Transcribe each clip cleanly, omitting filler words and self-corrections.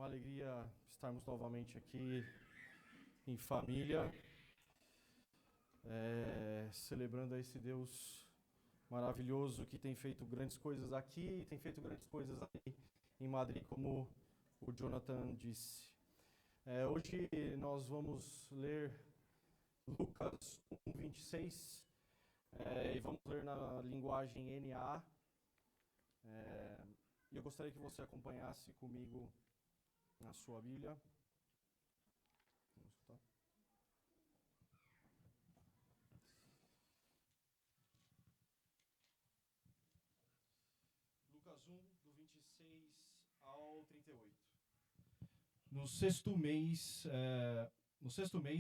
Uma alegria estarmos novamente aqui em família, celebrando a esse Deus maravilhoso que tem feito grandes coisas aqui e tem feito grandes coisas aí em Madrid, como o Jonathan disse. Hoje nós vamos ler Lucas 1:26 e vamos ler na linguagem NA. E eu gostaria que você acompanhasse comigo na sua Bíblia. Vamos escutar. Lucas 1, do 26 ao 38. No sexto mês,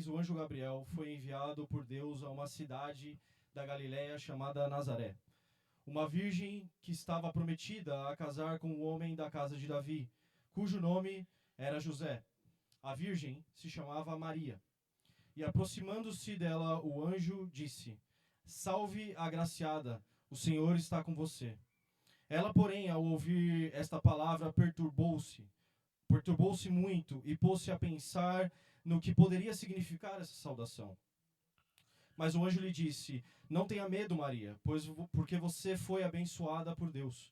o anjo Gabriel foi enviado por Deus a uma cidade da Galiléia chamada Nazaré. Uma virgem que estava prometida a casar com um homem da casa de Davi, cujo nome era José. A virgem se chamava Maria. E aproximando-se dela, o anjo disse: Salve, agraciada, o Senhor está com você. Ela, porém, ao ouvir esta palavra, perturbou-se muito e pôs-se a pensar no que poderia significar essa saudação. Mas o anjo lhe disse: Não tenha medo, Maria, porque você foi abençoada por Deus.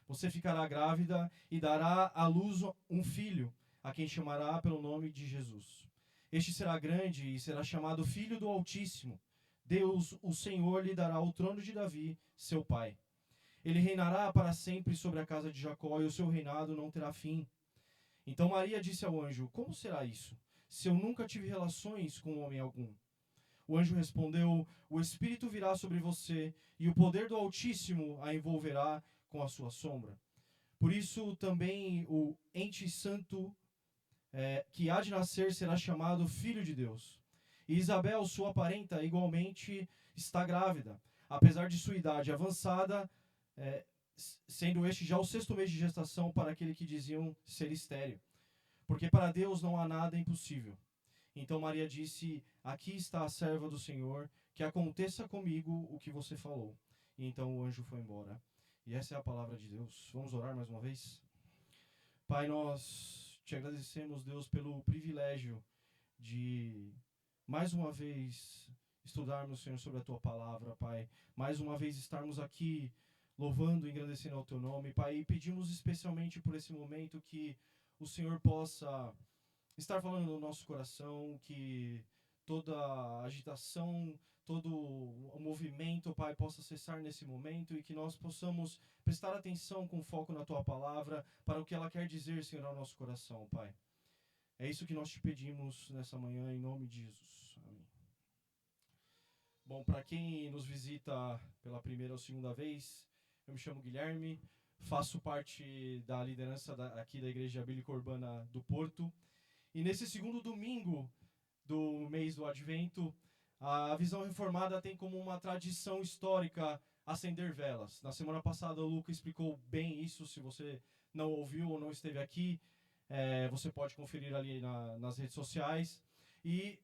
Você ficará grávida e dará à luz um filho, a quem chamará pelo nome de Jesus. Este será grande e será chamado Filho do Altíssimo. Deus, o Senhor, lhe dará o trono de Davi, seu pai. Ele reinará para sempre sobre a casa de Jacó, e o seu reinado não terá fim. Então Maria disse ao anjo: Como será isso, se eu nunca tive relações com homem algum? O anjo respondeu: O Espírito virá sobre você, e o poder do Altíssimo a envolverá com a sua sombra. Por isso também o ente santo que há de nascer será chamado Filho de Deus. E Isabel, sua parenta, igualmente está grávida, apesar de sua idade avançada, sendo este já o 6º mês de gestação para aquele que diziam ser estéril. Porque para Deus não há nada impossível. Então Maria disse: Aqui está a serva do Senhor, que aconteça comigo o que você falou. E então o anjo foi embora. E essa é a palavra de Deus. Vamos orar mais uma vez? Pai, nós te agradecemos, Deus, pelo privilégio de mais uma vez estudarmos, Senhor, sobre a tua palavra, Pai. Mais uma vez estarmos aqui louvando e engrandecendo ao teu nome, Pai. E pedimos especialmente por esse momento que o Senhor possa estar falando no nosso coração, que toda a agitação, todo o movimento, Pai, possa cessar nesse momento e que nós possamos prestar atenção com foco na Tua Palavra para o que ela quer dizer, Senhor, ao nosso coração, Pai. É isso que nós te pedimos nessa manhã, em nome de Jesus. Amém. Bom, para quem nos visita pela primeira ou segunda vez, eu me chamo Guilherme, faço parte da liderança aqui da Igreja Bíblica Urbana do Porto. E nesse segundo domingo do mês do Advento, a Visão Reformada tem como uma tradição histórica acender velas. Na semana passada o Luca explicou bem isso. Se você não ouviu ou não esteve aqui, você pode conferir ali nas redes sociais. E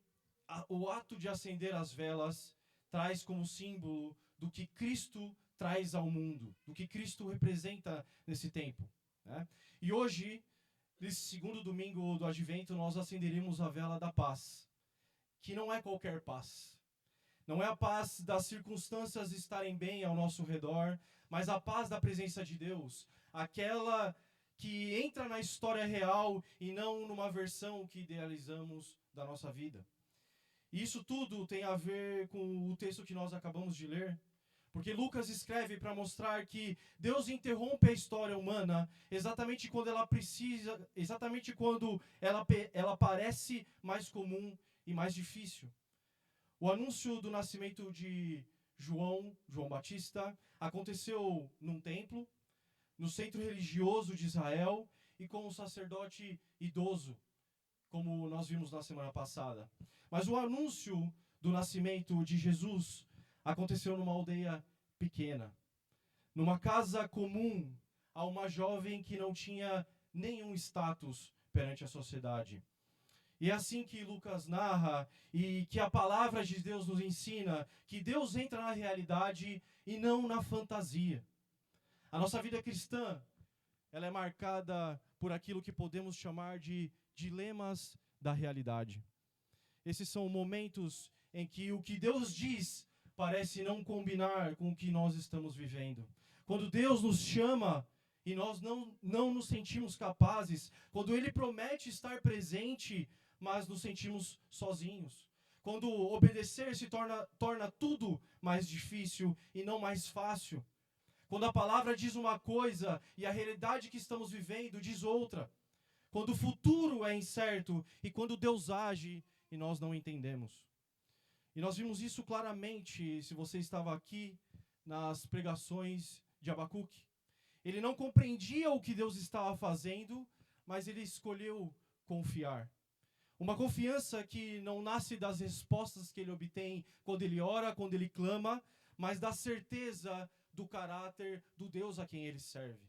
o ato de acender as velas traz como símbolo do que Cristo traz ao mundo, do que Cristo representa nesse tempo, né? E hoje, nesse segundo domingo do Advento, nós acenderemos a vela da paz, que não é qualquer paz. Não é a paz das circunstâncias estarem bem ao nosso redor, mas a paz da presença de Deus, aquela que entra na história real e não numa versão que idealizamos da nossa vida. E isso tudo tem a ver com o texto que nós acabamos de ler, porque Lucas escreve para mostrar que Deus interrompe a história humana exatamente quando ela precisa, exatamente quando ela parece mais comum e mais difícil. O anúncio do nascimento de João Batista, aconteceu num templo, no centro religioso de Israel e com um sacerdote idoso, como nós vimos na semana passada. Mas o anúncio do nascimento de Jesus aconteceu numa aldeia pequena, numa casa comum, a uma jovem que não tinha nenhum status perante a sociedade. E é assim que Lucas narra e que a palavra de Deus nos ensina que Deus entra na realidade e não na fantasia. A nossa vida cristã ela é marcada por aquilo que podemos chamar de dilemas da realidade. Esses são momentos em que o que Deus diz parece não combinar com o que nós estamos vivendo. Quando Deus nos chama e nós não nos sentimos capazes, quando Ele promete estar presente, mas nos sentimos sozinhos. Quando obedecer se torna tudo mais difícil e não mais fácil. Quando a palavra diz uma coisa e a realidade que estamos vivendo diz outra. Quando o futuro é incerto e quando Deus age e nós não entendemos. E nós vimos isso claramente, se você estava aqui, nas pregações de Abacuque. Ele não compreendia o que Deus estava fazendo, mas ele escolheu confiar. Uma confiança que não nasce das respostas que ele obtém quando ele ora, quando ele clama, mas da certeza do caráter do Deus a quem ele serve.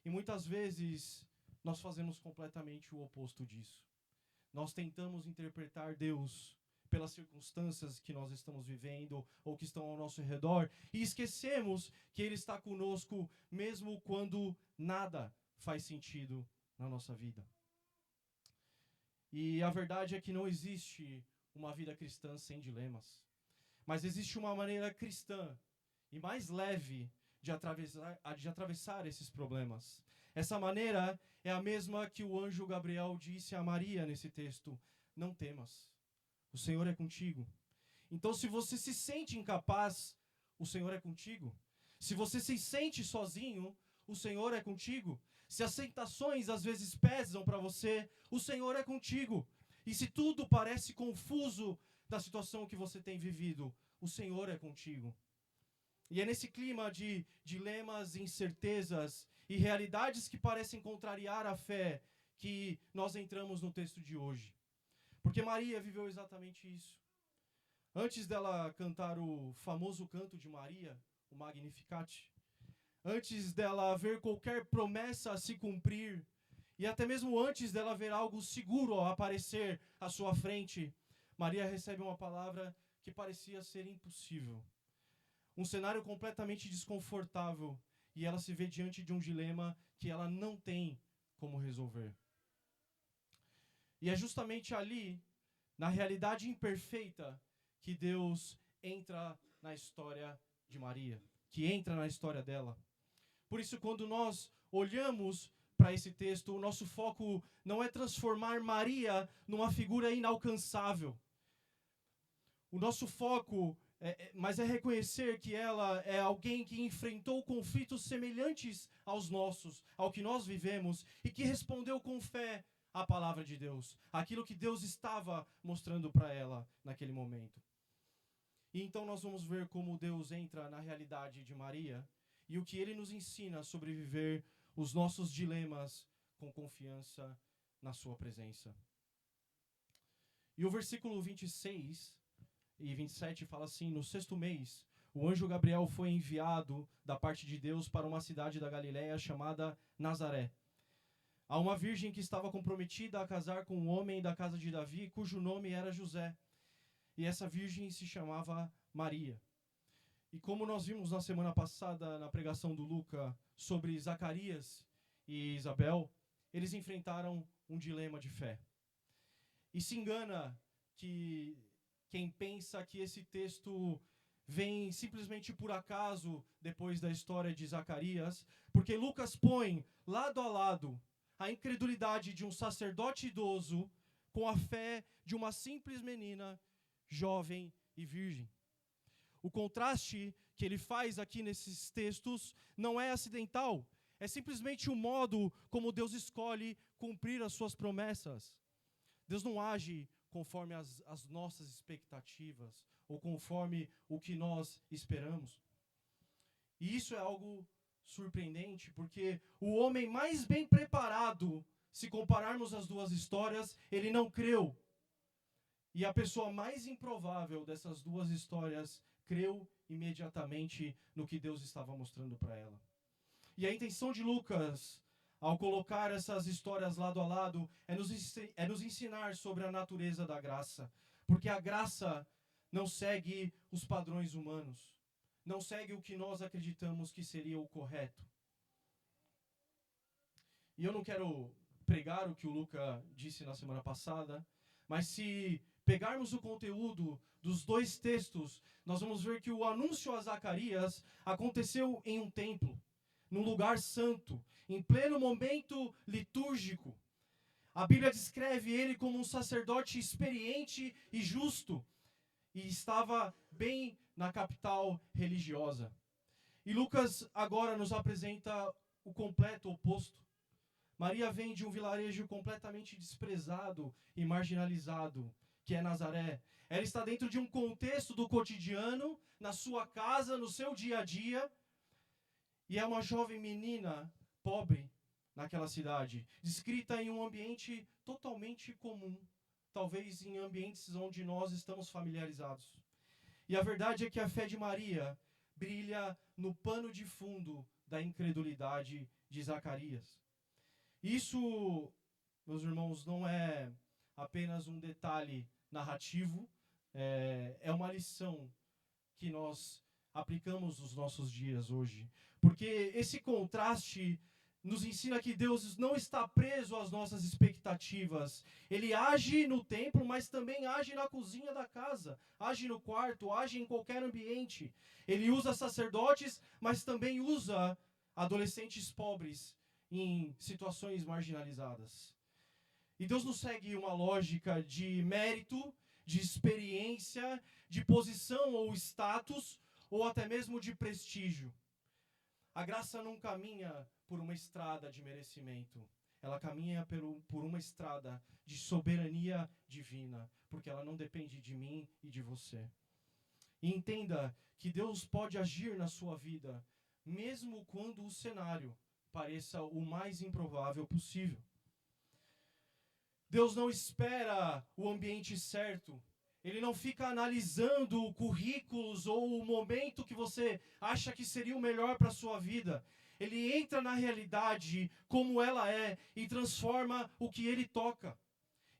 E muitas vezes nós fazemos completamente o oposto disso. Nós tentamos interpretar Deus pelas circunstâncias que nós estamos vivendo ou que estão ao nosso redor e esquecemos que Ele está conosco mesmo quando nada faz sentido na nossa vida. E a verdade é que não existe uma vida cristã sem dilemas, mas existe uma maneira cristã e mais leve de atravessar esses problemas. Essa maneira é a mesma que o anjo Gabriel disse a Maria nesse texto: não temas, o Senhor é contigo. Então, se você se sente incapaz, o Senhor é contigo. Se você se sente sozinho, o Senhor é contigo. Se as tentações às vezes pesam para você, o Senhor é contigo. E se tudo parece confuso da situação que você tem vivido, o Senhor é contigo. E é nesse clima de dilemas, incertezas e realidades que parecem contrariar a fé que nós entramos no texto de hoje. Porque Maria viveu exatamente isso. Antes dela cantar o famoso canto de Maria, o Magnificat, antes dela ver qualquer promessa se cumprir, e até mesmo antes dela ver algo seguro aparecer à sua frente, Maria recebe uma palavra que parecia ser impossível. Um cenário completamente desconfortável, e ela se vê diante de um dilema que ela não tem como resolver. E é justamente ali, na realidade imperfeita, que Deus entra na história de Maria, que entra na história dela. Por isso, quando nós olhamos para esse texto, o nosso foco não é transformar Maria numa figura inalcançável. O nosso foco mas é reconhecer que ela é alguém que enfrentou conflitos semelhantes aos nossos, ao que nós vivemos, e que respondeu com fé à palavra de Deus, aquilo que Deus estava mostrando para ela naquele momento. E então nós vamos ver como Deus entra na realidade de Maria e o que Ele nos ensina a sobreviver os nossos dilemas com confiança na sua presença. E o versículo 26 e 27 fala assim: no 6º mês, o anjo Gabriel foi enviado da parte de Deus para uma cidade da Galiléia chamada Nazaré, a uma virgem que estava comprometida a casar com um homem da casa de Davi, cujo nome era José. E essa virgem se chamava Maria. E como nós vimos na semana passada, na pregação do Luca, sobre Zacarias e Isabel, eles enfrentaram um dilema de fé. E se engana que quem pensa que esse texto vem simplesmente por acaso depois da história de Zacarias, porque Lucas põe lado a lado a incredulidade de um sacerdote idoso com a fé de uma simples menina, jovem e virgem. O contraste que ele faz aqui nesses textos não é acidental, é simplesmente o modo como Deus escolhe cumprir as suas promessas. Deus não age conforme as nossas expectativas ou conforme o que nós esperamos. E isso é algo surpreendente, porque o homem mais bem preparado, se compararmos as duas histórias, ele não creu. E a pessoa mais improvável dessas duas histórias creu imediatamente no que Deus estava mostrando para ela. E a intenção de Lucas, ao colocar essas histórias lado a lado, é nos ensinar sobre a natureza da graça. Porque a graça não segue os padrões humanos. Não segue o que nós acreditamos que seria o correto. E eu não quero pregar o que o Luca disse na semana passada, mas se pegarmos o conteúdo dos dois textos, nós vamos ver que o anúncio a Zacarias aconteceu em um templo, num lugar santo, em pleno momento litúrgico. A Bíblia descreve ele como um sacerdote experiente e justo, e estava bem na capital religiosa. E Lucas agora nos apresenta o completo oposto. Maria vem de um vilarejo completamente desprezado e marginalizado, que é Nazaré. Ela está dentro de um contexto do cotidiano, na sua casa, no seu dia a dia, e é uma jovem menina pobre naquela cidade, descrita em um ambiente totalmente comum, talvez em ambientes onde nós estamos familiarizados. E a verdade é que a fé de Maria brilha no pano de fundo da incredulidade de Zacarias. Isso, meus irmãos, não é apenas um detalhe narrativo, é uma lição que nós aplicamos nos nossos dias hoje. Porque esse contraste nos ensina que Deus não está preso às nossas expectativas. Ele age no templo, mas também age na cozinha da casa, age no quarto, age em qualquer ambiente. Ele usa sacerdotes, mas também usa adolescentes pobres em situações marginalizadas. E Deus não segue uma lógica de mérito, de experiência, de posição ou status, ou até mesmo de prestígio. A graça não caminha por uma estrada de merecimento. Ela caminha por uma estrada de soberania divina, porque ela não depende de mim e de você. E entenda que Deus pode agir na sua vida, mesmo quando o cenário pareça o mais improvável possível. Deus não espera o ambiente certo. Ele não fica analisando currículos ou o momento que você acha que seria o melhor para a sua vida. Ele entra na realidade como ela é e transforma o que ele toca.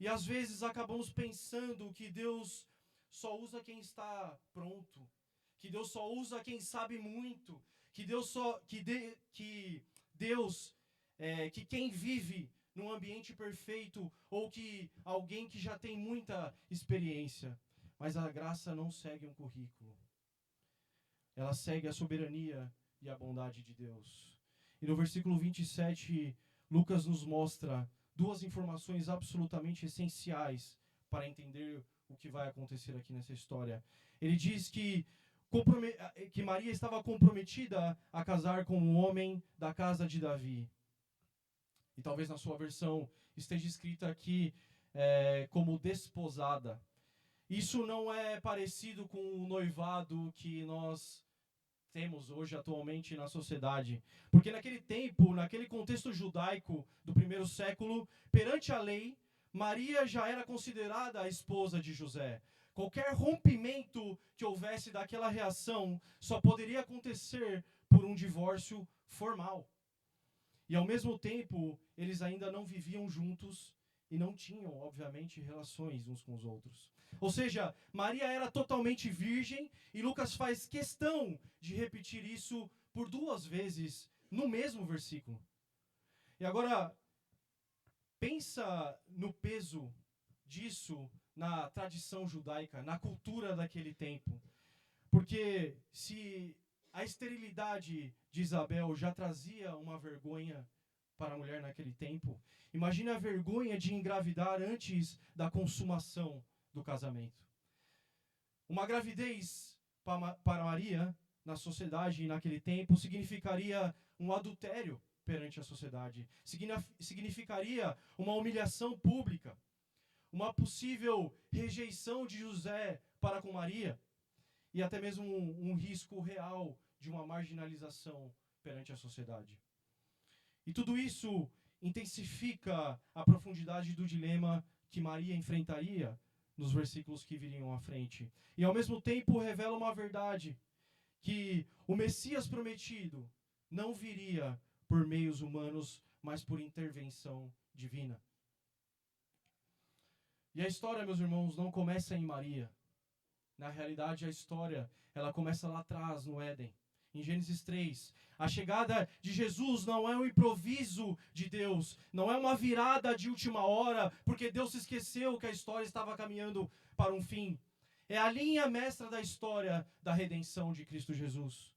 E às vezes acabamos pensando que Deus só usa quem está pronto, que Deus só usa quem sabe muito, que que quem vive num ambiente perfeito, ou que alguém que já tem muita experiência. Mas a graça não segue um currículo. Ela segue a soberania e a bondade de Deus. E no versículo 27, Lucas nos mostra duas informações absolutamente essenciais para entender o que vai acontecer aqui nessa história. Ele diz que Maria estava comprometida a casar com um homem da casa de Davi. E talvez na sua versão esteja escrita aqui como desposada. Isso não é parecido com o noivado que nós temos hoje atualmente na sociedade. Porque naquele tempo, naquele contexto judaico do primeiro século, perante a lei, Maria já era considerada a esposa de José. Qualquer rompimento que houvesse daquela relação só poderia acontecer por um divórcio formal. E ao mesmo tempo, eles ainda não viviam juntos e não tinham, obviamente, relações uns com os outros. Ou seja, Maria era totalmente virgem e Lucas faz questão de repetir isso por duas vezes no mesmo versículo. E agora, pensa no peso disso na tradição judaica, na cultura daquele tempo. Porque se a esterilidade de Isabel já trazia uma vergonha para a mulher naquele tempo, imagine a vergonha de engravidar antes da consumação do casamento. Uma gravidez para Maria, na sociedade e naquele tempo, significaria um adultério perante a sociedade. Significaria uma humilhação pública, uma possível rejeição de José para com Maria, e até mesmo um risco real de uma marginalização perante a sociedade. E tudo isso intensifica a profundidade do dilema que Maria enfrentaria nos versículos que viriam à frente. E ao mesmo tempo revela uma verdade, que o Messias prometido não viria por meios humanos, mas por intervenção divina. E a história, meus irmãos, não começa em Maria. Na realidade, a história, ela começa lá atrás, no Éden. em Gênesis 3. A chegada de Jesus não é um improviso de Deus, não é uma virada de última hora, porque Deus se esqueceu que a história estava caminhando para um fim. É a linha mestra da história da redenção de Cristo Jesus.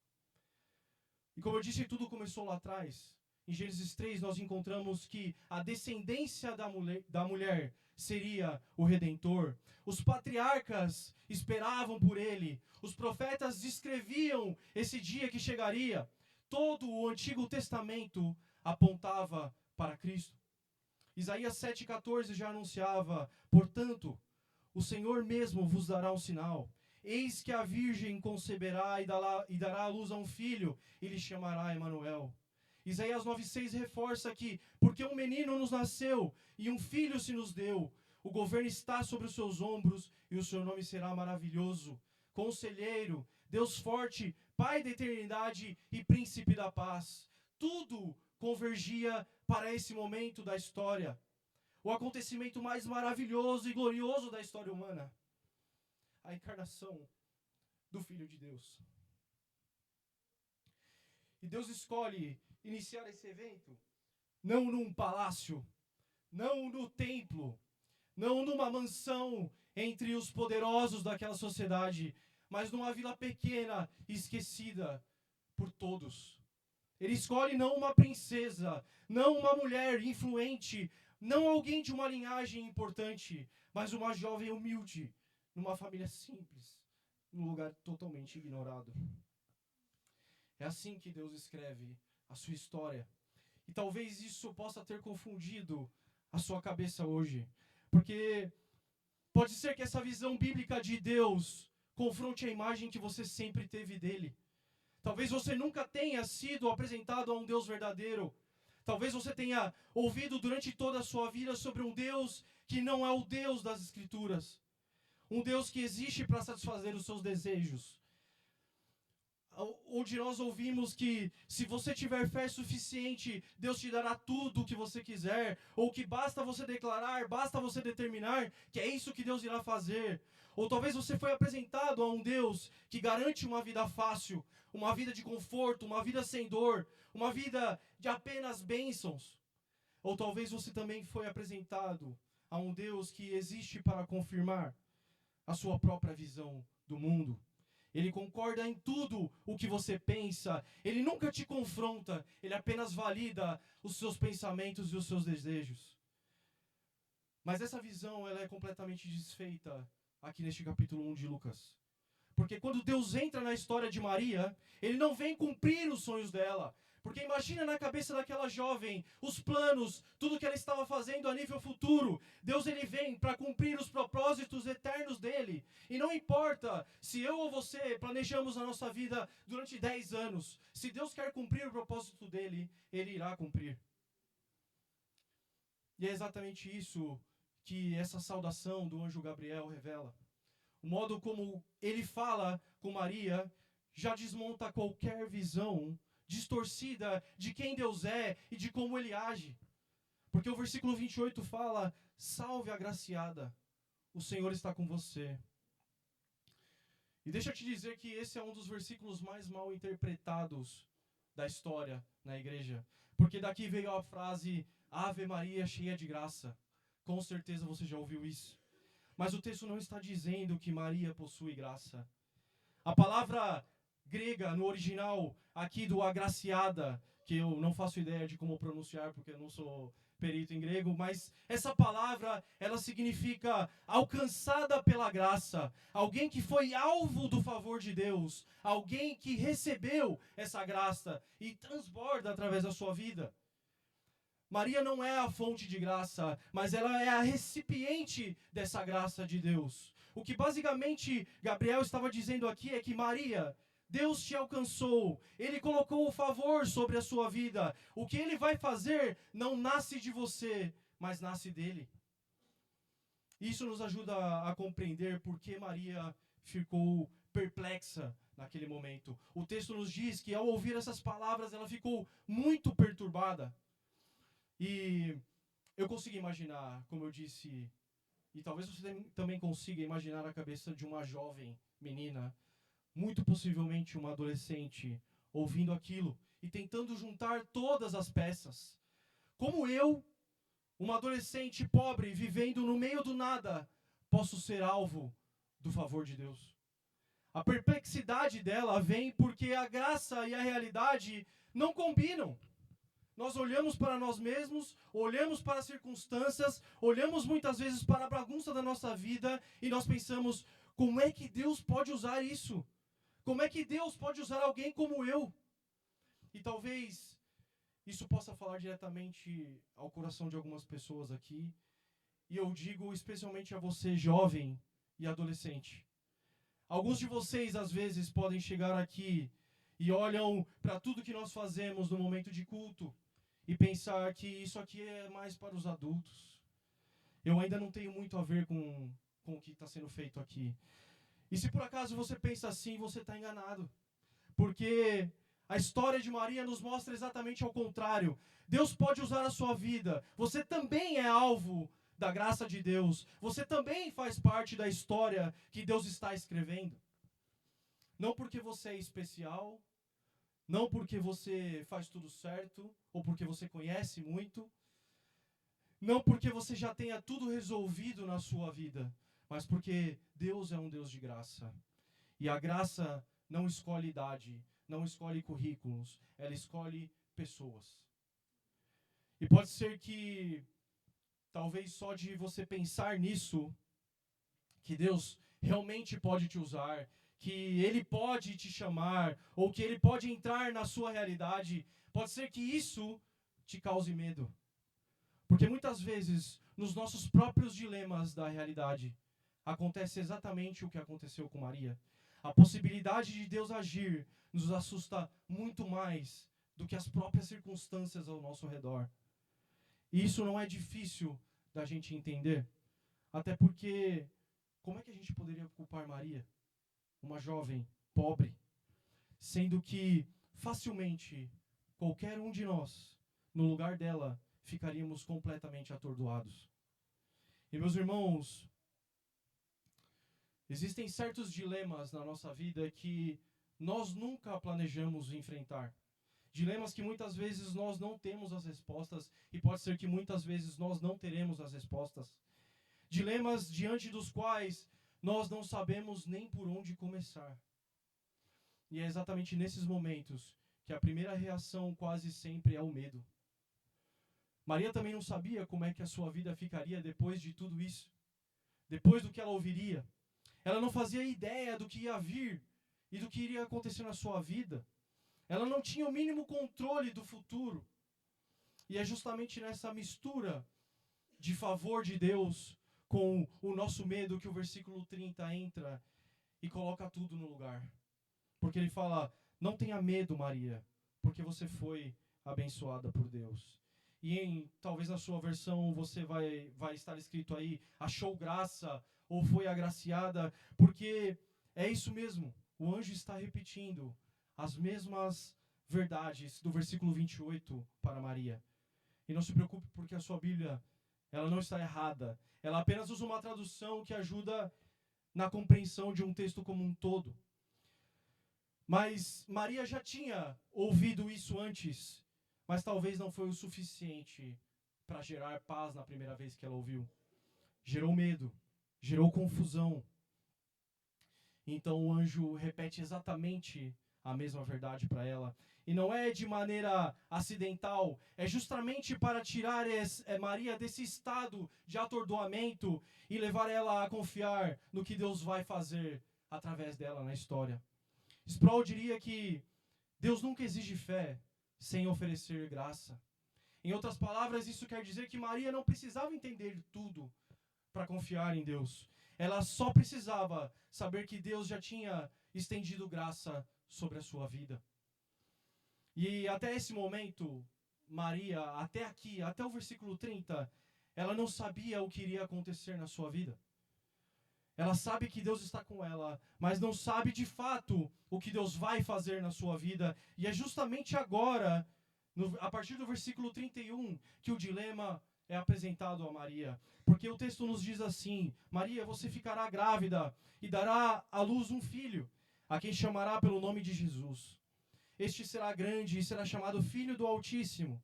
E como eu disse, tudo começou lá atrás. Em Gênesis 3, nós encontramos que a descendência da mulher seria o Redentor. Os patriarcas esperavam por ele. Os profetas descreviam esse dia que chegaria. Todo o Antigo Testamento apontava para Cristo. Isaías 7,14 já anunciava: portanto, o Senhor mesmo vos dará um sinal. Eis que a virgem conceberá e dará à luz a um filho, e lhe chamará Emanuel. Isaías 9,6 reforça que, porque um menino nos nasceu e um filho se nos deu, o governo está sobre os seus ombros e o seu nome será maravilhoso, Conselheiro, Deus forte, Pai da eternidade e Príncipe da paz. Tudo convergia para esse momento da história, o acontecimento mais maravilhoso e glorioso da história humana, a encarnação do Filho de Deus. E Deus escolhe iniciar esse evento não num palácio, não no templo, não numa mansão entre os poderosos daquela sociedade, mas numa vila pequena e esquecida por todos. Ele escolhe não uma princesa, não uma mulher influente, não alguém de uma linhagem importante, mas uma jovem humilde, numa família simples, num lugar totalmente ignorado. É assim que Deus escreve a sua história. E talvez isso possa ter confundido a sua cabeça hoje. Porque pode ser que essa visão bíblica de Deus confronte a imagem que você sempre teve dele. Talvez você nunca tenha sido apresentado a um Deus verdadeiro. Talvez você tenha ouvido durante toda a sua vida sobre um Deus que não é o Deus das Escrituras. Um Deus que existe para satisfazer os seus desejos. Onde nós ouvimos que se você tiver fé suficiente, Deus te dará tudo o que você quiser, ou que basta você declarar, basta você determinar que é isso que Deus irá fazer. Ou talvez você foi apresentado a um Deus que garante uma vida fácil, uma vida de conforto, uma vida sem dor, uma vida de apenas bênçãos. Ou talvez você também foi apresentado a um Deus que existe para confirmar a sua própria visão do mundo. Ele concorda em tudo o que você pensa. Ele nunca te confronta. Ele apenas valida os seus pensamentos e os seus desejos. Mas essa visão ela é completamente desfeita aqui neste capítulo 1 de Lucas. Porque quando Deus entra na história de Maria, Ele não vem cumprir os sonhos dela. Porque imagina na cabeça daquela jovem, os planos, tudo que ela estava fazendo a nível futuro. Deus ele vem para cumprir os propósitos eternos dele. E não importa se eu ou você planejamos a nossa vida durante 10 anos. Se Deus quer cumprir o propósito dele, ele irá cumprir. E é exatamente isso que essa saudação do anjo Gabriel revela. O modo como ele fala com Maria já desmonta qualquer visão distorcida de quem Deus é e de como Ele age. Porque o versículo 28 fala: salve agraciada, o Senhor está com você. E deixa eu te dizer que esse é um dos versículos mais mal interpretados da história na igreja. Porque daqui veio a frase Ave Maria cheia de graça. Com certeza você já ouviu isso. Mas o texto não está dizendo que Maria possui graça. A palavra grega no original aqui do agraciada, que eu não faço ideia de como pronunciar porque eu não sou perito em grego, mas essa palavra ela significa alcançada pela graça, alguém que foi alvo do favor de Deus, alguém que recebeu essa graça e transborda através da sua vida. Maria não é a fonte de graça, mas ela é a recipiente dessa graça de Deus. O que basicamente Gabriel estava dizendo aqui é que Maria, Deus te alcançou, Ele colocou o favor sobre a sua vida. O que Ele vai fazer não nasce de você, mas nasce dEle. Isso nos ajuda a compreender por que Maria ficou perplexa naquele momento. O texto nos diz que ao ouvir essas palavras ela ficou muito perturbada. E eu consigo imaginar, como eu disse, e talvez você também consiga imaginar a cabeça de uma jovem menina, muito possivelmente uma adolescente ouvindo aquilo e tentando juntar todas as peças. Como eu, uma adolescente pobre, vivendo no meio do nada, posso ser alvo do favor de Deus? A perplexidade dela vem porque a graça e a realidade não combinam. Nós olhamos para nós mesmos, olhamos para as circunstâncias, olhamos muitas vezes para a bagunça da nossa vida e nós pensamos, como é que Deus pode usar isso? Como é que Deus pode usar alguém como eu? E talvez isso possa falar diretamente ao coração de algumas pessoas aqui. E eu digo especialmente a você, jovem e adolescente. Alguns de vocês, às vezes, podem chegar aqui e olham para tudo que nós fazemos no momento de culto e pensar que isso aqui é mais para os adultos. Eu ainda não tenho muito a ver com o que está sendo feito aqui. E se por acaso você pensa assim, você está enganado. Porque a história de Maria nos mostra exatamente ao contrário. Deus pode usar a sua vida. Você também é alvo da graça de Deus. Você também faz parte da história que Deus está escrevendo. Não porque você é especial, não porque você faz tudo certo, ou porque você conhece muito, não porque você já tenha tudo resolvido na sua vida, mas porque Deus é um Deus de graça. E a graça não escolhe idade, não escolhe currículos, ela escolhe pessoas. E pode ser que, talvez só de você pensar nisso, que Deus realmente pode te usar, que Ele pode te chamar, ou que Ele pode entrar na sua realidade, pode ser que isso te cause medo. Porque muitas vezes, nos nossos próprios dilemas da realidade, acontece exatamente o que aconteceu com Maria. A possibilidade de Deus agir nos assusta muito mais do que as próprias circunstâncias ao nosso redor. E isso não é difícil da gente entender. Até porque, como é que a gente poderia culpar Maria, uma jovem pobre, sendo que facilmente qualquer um de nós, no lugar dela, ficaríamos completamente atordoados? E meus irmãos, existem certos dilemas na nossa vida que nós nunca planejamos enfrentar. Dilemas que muitas vezes nós não temos as respostas e pode ser que muitas vezes nós não teremos as respostas. Dilemas diante dos quais nós não sabemos nem por onde começar. E é exatamente nesses momentos que a primeira reação quase sempre é o medo. Maria também não sabia como é que a sua vida ficaria depois de tudo isso, depois do que ela ouviria. Ela não fazia ideia do que ia vir e do que iria acontecer na sua vida. Ela não tinha o mínimo controle do futuro. E é justamente nessa mistura de favor de Deus com o nosso medo que o versículo 30 entra e coloca tudo no lugar. Porque ele fala, não tenha medo, Maria, porque você foi abençoada por Deus. E talvez na sua versão você vai estar escrito aí, achou graça ou foi agraciada, porque é isso mesmo. O anjo está repetindo as mesmas verdades do versículo 28 para Maria. E não se preocupe porque a sua Bíblia, ela não está errada. Ela apenas usa uma tradução que ajuda na compreensão de um texto como um todo. Mas Maria já tinha ouvido isso antes, mas talvez não foi o suficiente para gerar paz na primeira vez que ela ouviu. Gerou medo, gerou confusão. Então o anjo repete exatamente a mesma verdade para ela. E não é de maneira acidental, é justamente para tirar Maria desse estado de atordoamento e levar ela a confiar no que Deus vai fazer através dela na história. Sproul diria que Deus nunca exige fé sem oferecer graça. Em outras palavras, isso quer dizer que Maria não precisava entender tudo para confiar em Deus. Ela só precisava saber que Deus já tinha estendido graça sobre a sua vida. E até esse momento, Maria, até aqui, até o versículo 30, ela não sabia o que iria acontecer na sua vida. Ela sabe que Deus está com ela, mas não sabe de fato o que Deus vai fazer na sua vida. E é justamente agora, a partir do versículo 31, que o dilema é apresentado a Maria. Porque o texto nos diz assim, Maria, você ficará grávida e dará à luz um filho, a quem chamará pelo nome de Jesus. Este será grande e será chamado Filho do Altíssimo.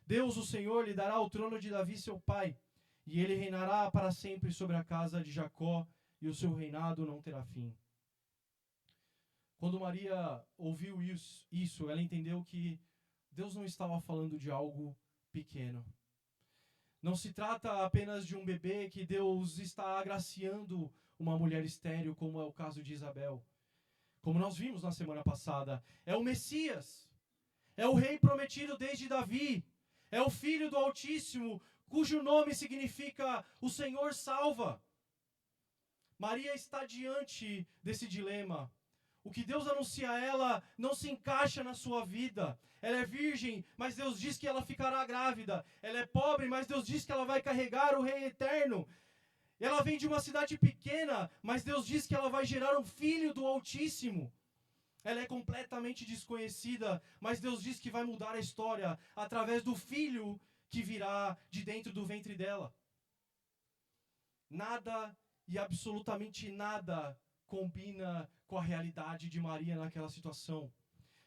Deus, o Senhor, lhe dará o trono de Davi, seu pai, e ele reinará para sempre sobre a casa de Jacó, e o seu reinado não terá fim. Quando Maria ouviu isso, ela entendeu que Deus não estava falando de algo pequeno. Não se trata apenas de um bebê que Deus está agraciando uma mulher estéril, como é o caso de Isabel. Como nós vimos na semana passada, é o Messias, é o rei prometido desde Davi, é o Filho do Altíssimo, cujo nome significa o Senhor salva. Maria está diante desse dilema. O que Deus anuncia a ela não se encaixa na sua vida. Ela é virgem, mas Deus diz que ela ficará grávida. Ela é pobre, mas Deus diz que ela vai carregar o Rei Eterno. Ela vem de uma cidade pequena, mas Deus diz que ela vai gerar um filho do Altíssimo. Ela é completamente desconhecida, mas Deus diz que vai mudar a história através do filho que virá de dentro do ventre dela. Nada e absolutamente nada combina com a realidade de Maria naquela situação.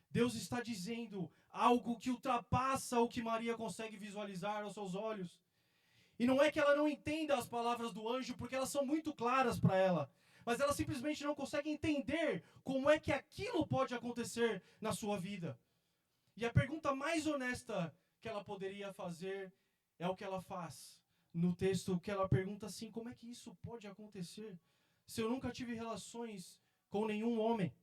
Deus está dizendo algo que ultrapassa o que Maria consegue visualizar aos seus olhos. E não é que ela não entenda as palavras do anjo, porque elas são muito claras para ela. Mas ela simplesmente não consegue entender como é que aquilo pode acontecer na sua vida. E a pergunta mais honesta que ela poderia fazer é o que ela faz. No texto que ela pergunta assim, como é que isso pode acontecer? Se eu nunca tive relações com nenhum homem.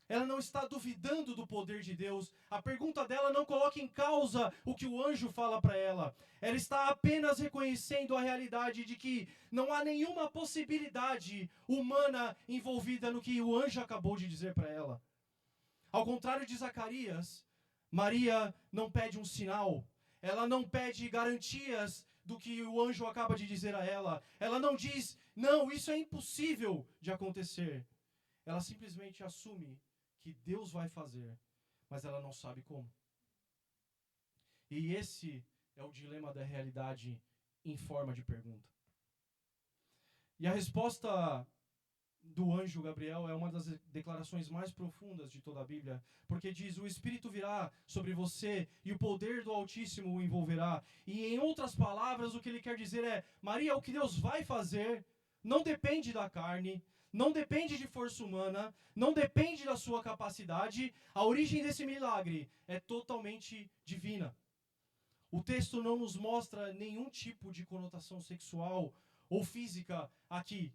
Ela não está duvidando do poder de Deus. A pergunta dela não coloca em causa o que o anjo fala para ela. Ela está apenas reconhecendo a realidade de que não há nenhuma possibilidade humana envolvida no que o anjo acabou de dizer para ela. Ao contrário de Zacarias, Maria não pede um sinal. Ela não pede garantias do que o anjo acaba de dizer a ela. Ela não diz, não, isso é impossível de acontecer. Ela simplesmente assume que Deus vai fazer, mas ela não sabe como. E esse é o dilema da realidade em forma de pergunta. E a resposta do anjo Gabriel é uma das declarações mais profundas de toda a Bíblia, porque diz, o Espírito virá sobre você e o poder do Altíssimo o envolverá. E em outras palavras, o que ele quer dizer é, Maria, o que Deus vai fazer não depende da carne, não depende de força humana, não depende da sua capacidade. A origem desse milagre é totalmente divina. O texto não nos mostra nenhum tipo de conotação sexual ou física aqui.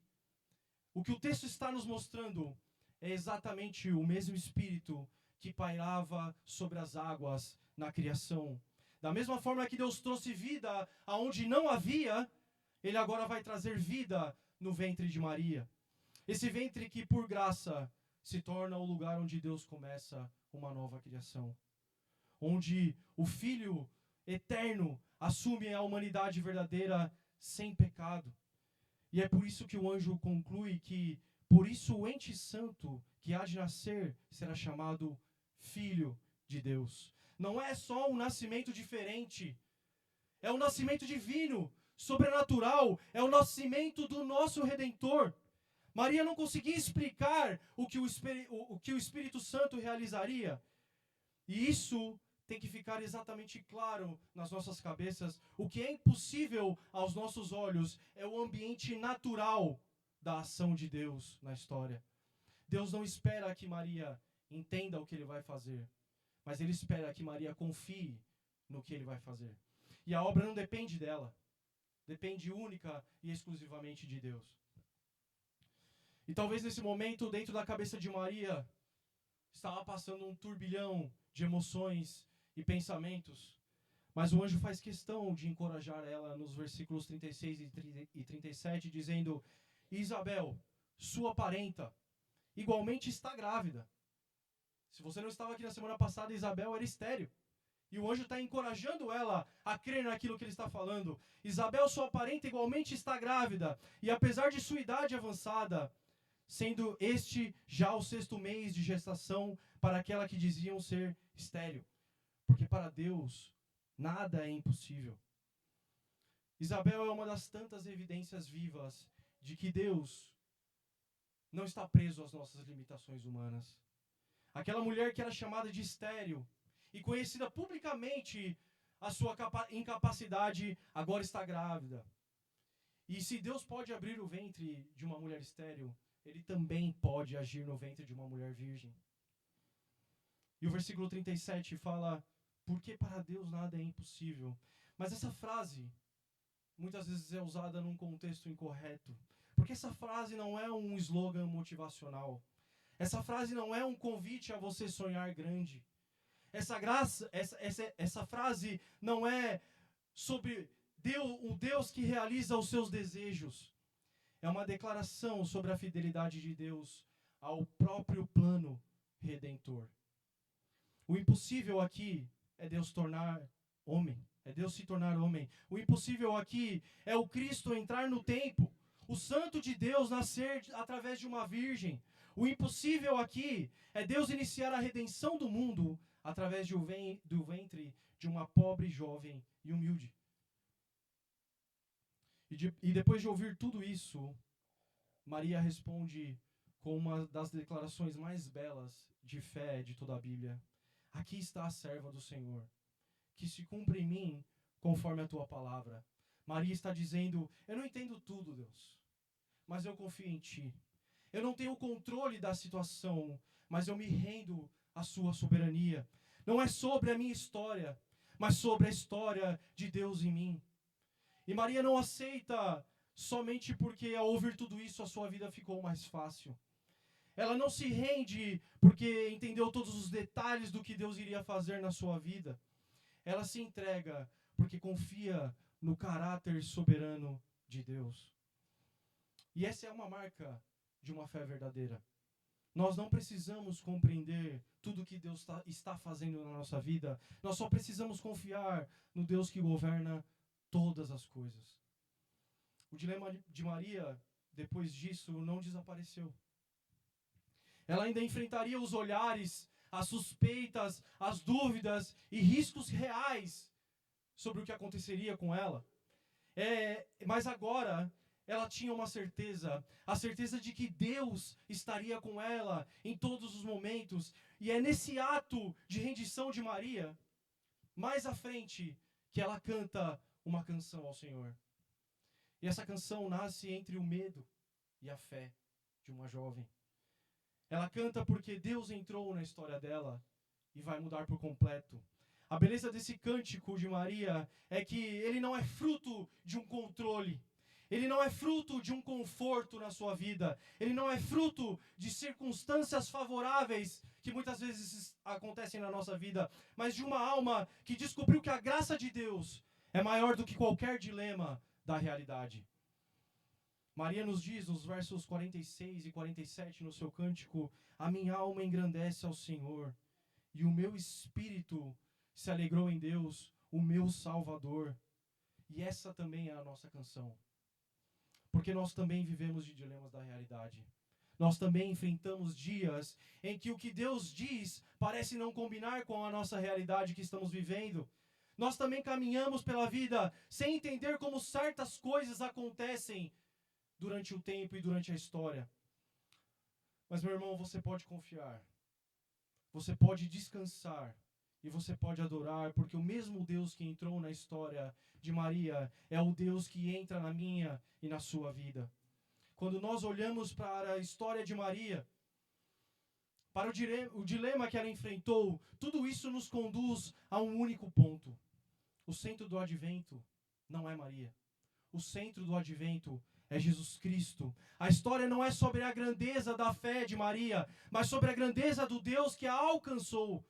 O que o texto está nos mostrando é exatamente o mesmo Espírito que pairava sobre as águas na criação. Da mesma forma que Deus trouxe vida aonde não havia, Ele agora vai trazer vida no ventre de Maria. Esse ventre que, por graça, se torna o lugar onde Deus começa uma nova criação. Onde o Filho eterno assume a humanidade verdadeira sem pecado. E é por isso que o anjo conclui que, por isso o ente santo que há de nascer será chamado Filho de Deus. Não é só um nascimento diferente, é um nascimento divino, sobrenatural, é o nascimento do nosso Redentor. Maria não conseguia explicar o que o Espírito Santo realizaria. E isso tem que ficar exatamente claro nas nossas cabeças. O que é impossível aos nossos olhos é o ambiente natural da ação de Deus na história. Deus não espera que Maria entenda o que Ele vai fazer, mas Ele espera que Maria confie no que Ele vai fazer. E a obra não depende dela, depende única e exclusivamente de Deus. E talvez nesse momento, dentro da cabeça de Maria, estava passando um turbilhão de emoções e pensamentos. Mas o anjo faz questão de encorajar ela nos versículos 36 e 37, dizendo, Isabel, sua parenta, igualmente está grávida. Se você não estava aqui na semana passada, Isabel era estéril. E o anjo está encorajando ela a crer naquilo que ele está falando. Isabel, sua parenta, igualmente está grávida. E apesar de sua idade avançada, sendo este já o 6º mês de gestação para aquela que diziam ser estéril. Porque para Deus, nada é impossível. Isabel é uma das tantas evidências vivas de que Deus não está preso às nossas limitações humanas. Aquela mulher que era chamada de estéril e conhecida publicamente a sua incapacidade, agora está grávida. E se Deus pode abrir o ventre de uma mulher estéril, Ele também pode agir no ventre de uma mulher virgem. E o versículo 37 fala, porque para Deus nada é impossível. Mas essa frase, muitas vezes é usada num contexto incorreto. Porque essa frase não é um slogan motivacional. Essa frase não é um convite a você sonhar grande. Essa frase não é sobre o Deus que realiza os seus desejos. É uma declaração sobre a fidelidade de Deus ao próprio plano redentor. O impossível aqui é Deus tornar homem. É Deus se tornar homem. O impossível aqui é o Cristo entrar no tempo. O Santo de Deus nascer através de uma virgem. O impossível aqui é Deus iniciar a redenção do mundo através do ventre de uma pobre jovem e humilde. E depois de ouvir tudo isso, Maria responde com uma das declarações mais belas de fé de toda a Bíblia. Aqui está a serva do Senhor, que se cumpra em mim conforme a tua palavra. Maria está dizendo, eu não entendo tudo, Deus, mas eu confio em ti. Eu não tenho o controle da situação, mas eu me rendo à sua soberania. Não é sobre a minha história, mas sobre a história de Deus em mim. E Maria não aceita somente porque ao ouvir tudo isso a sua vida ficou mais fácil. Ela não se rende porque entendeu todos os detalhes do que Deus iria fazer na sua vida. Ela se entrega porque confia no caráter soberano de Deus. E essa é uma marca de uma fé verdadeira. Nós não precisamos compreender tudo que Deus está fazendo na nossa vida. Nós só precisamos confiar no Deus que governa todas as coisas. O dilema de Maria, depois disso, não desapareceu. Ela ainda enfrentaria os olhares, as suspeitas, as dúvidas e riscos reais sobre o que aconteceria com ela. Mas agora ela tinha uma certeza, a certeza de que Deus estaria com ela em todos os momentos. E é nesse ato de rendição de Maria, mais à frente, que ela canta uma canção ao Senhor. E essa canção nasce entre o medo e a fé de uma jovem. Ela canta porque Deus entrou na história dela e vai mudar por completo. A beleza desse cântico de Maria é que ele não é fruto de um controle. Ele não é fruto de um conforto na sua vida. Ele não é fruto de circunstâncias favoráveis que muitas vezes acontecem na nossa vida, mas de uma alma que descobriu que a graça de Deus é maior do que qualquer dilema da realidade. Maria nos diz, nos versos 46 e 47, no seu cântico, a minha alma engrandece ao Senhor, e o meu espírito se alegrou em Deus, o meu Salvador. E essa também é a nossa canção. Porque nós também vivemos de dilemas da realidade. Nós também enfrentamos dias em que o que Deus diz parece não combinar com a nossa realidade que estamos vivendo. Nós também caminhamos pela vida sem entender como certas coisas acontecem durante o tempo e durante a história. Mas, meu irmão, você pode confiar. Você pode descansar. E você pode adorar, porque o mesmo Deus que entrou na história de Maria é o Deus que entra na minha e na sua vida. Quando nós olhamos para a história de Maria, para o dilema que ela enfrentou, tudo isso nos conduz a um único ponto. O centro do advento não é Maria. O centro do advento é Jesus Cristo. A história não é sobre a grandeza da fé de Maria, mas sobre a grandeza do Deus que a alcançou.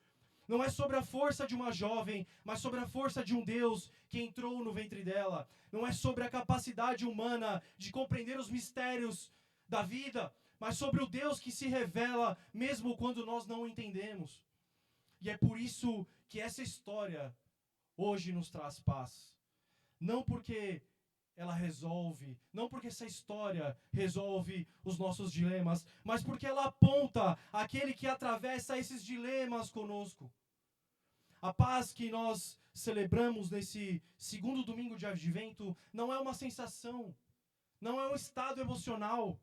Não é sobre a força de uma jovem, mas sobre a força de um Deus que entrou no ventre dela. Não é sobre a capacidade humana de compreender os mistérios da vida, mas sobre o Deus que se revela mesmo quando nós não entendemos. E é por isso que essa história hoje nos traz paz. Não porque ela resolve, não porque essa história resolve os nossos dilemas, mas porque ela aponta aquele que atravessa esses dilemas conosco. A paz que nós celebramos nesse segundo domingo de advento não é uma sensação, não é um estado emocional.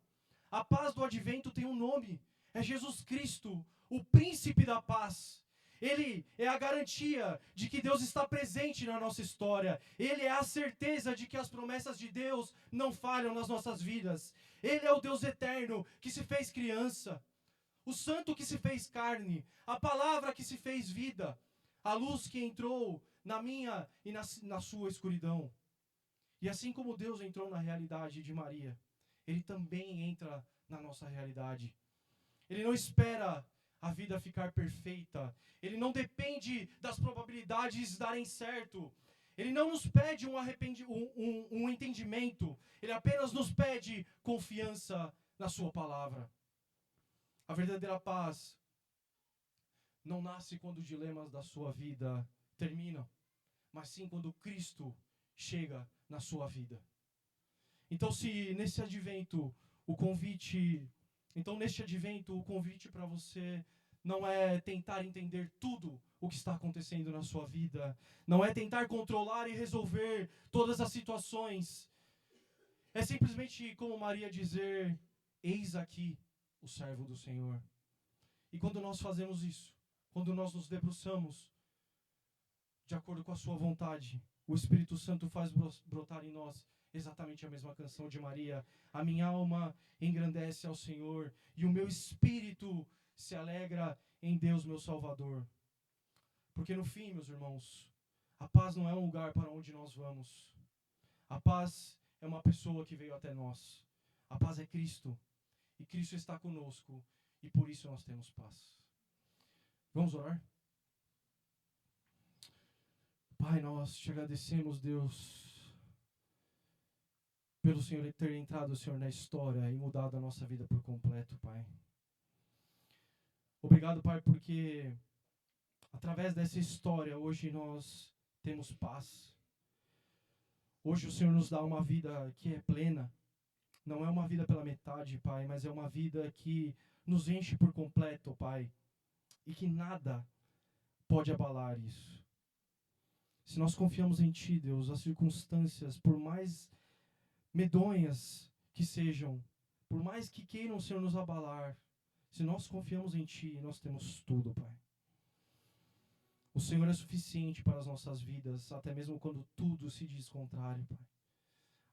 A paz do advento tem um nome, é Jesus Cristo, o príncipe da paz. Ele é a garantia de que Deus está presente na nossa história. Ele é a certeza de que as promessas de Deus não falham nas nossas vidas. Ele é o Deus eterno que se fez criança, o santo que se fez carne, a palavra que se fez vida, a luz que entrou na minha e na sua escuridão. E assim como Deus entrou na realidade de Maria, Ele também entra na nossa realidade. Ele não espera a vida ficar perfeita. Ele não depende das probabilidades darem certo. Ele não nos pede um entendimento. Ele apenas nos pede confiança na sua palavra. A verdadeira paz não nasce quando os dilemas da sua vida terminam, mas sim quando Cristo chega na sua vida. Então, neste advento o convite para você não é tentar entender tudo o que está acontecendo na sua vida, não é tentar controlar e resolver todas as situações. É simplesmente como Maria dizer: eis aqui o servo do Senhor. E quando nós fazemos isso, quando nós nos debruçamos de acordo com a sua vontade, o Espírito Santo faz brotar em nós exatamente a mesma canção de Maria. A minha alma engrandece ao Senhor e o meu espírito se alegra em Deus, meu Salvador. Porque no fim, meus irmãos, a paz não é um lugar para onde nós vamos. A paz é uma pessoa que veio até nós. A paz é Cristo. E Cristo está conosco. E por isso nós temos paz. Vamos orar? Pai, nós te agradecemos, Deus, pelo Senhor ter entrado, Senhor, na história e mudado a nossa vida por completo, Pai. Obrigado, Pai, porque através dessa história hoje nós temos paz. Hoje o Senhor nos dá uma vida que é plena. Não é uma vida pela metade, Pai, mas é uma vida que nos enche por completo, Pai. E que nada pode abalar isso. Se nós confiamos em Ti, Deus, as circunstâncias, por mais medonhas que sejam, por mais que queiram, Senhor, nos abalar, se nós confiamos em Ti, nós temos tudo, Pai. O Senhor é suficiente para as nossas vidas, até mesmo quando tudo se diz contrário, Pai.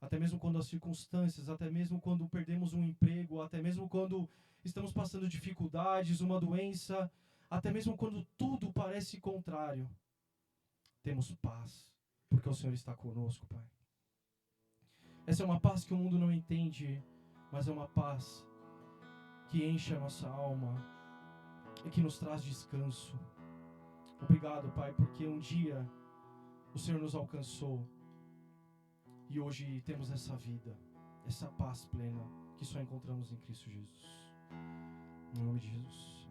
Até mesmo quando as circunstâncias, até mesmo quando perdemos um emprego, até mesmo quando estamos passando dificuldades, uma doença, até mesmo quando tudo parece contrário, temos paz, porque o Senhor está conosco, Pai. Essa é uma paz que o mundo não entende, mas é uma paz que enche a nossa alma e que nos traz descanso. Obrigado, Pai, porque um dia o Senhor nos alcançou e hoje temos essa vida, essa paz plena que só encontramos em Cristo Jesus. Em nome de Jesus.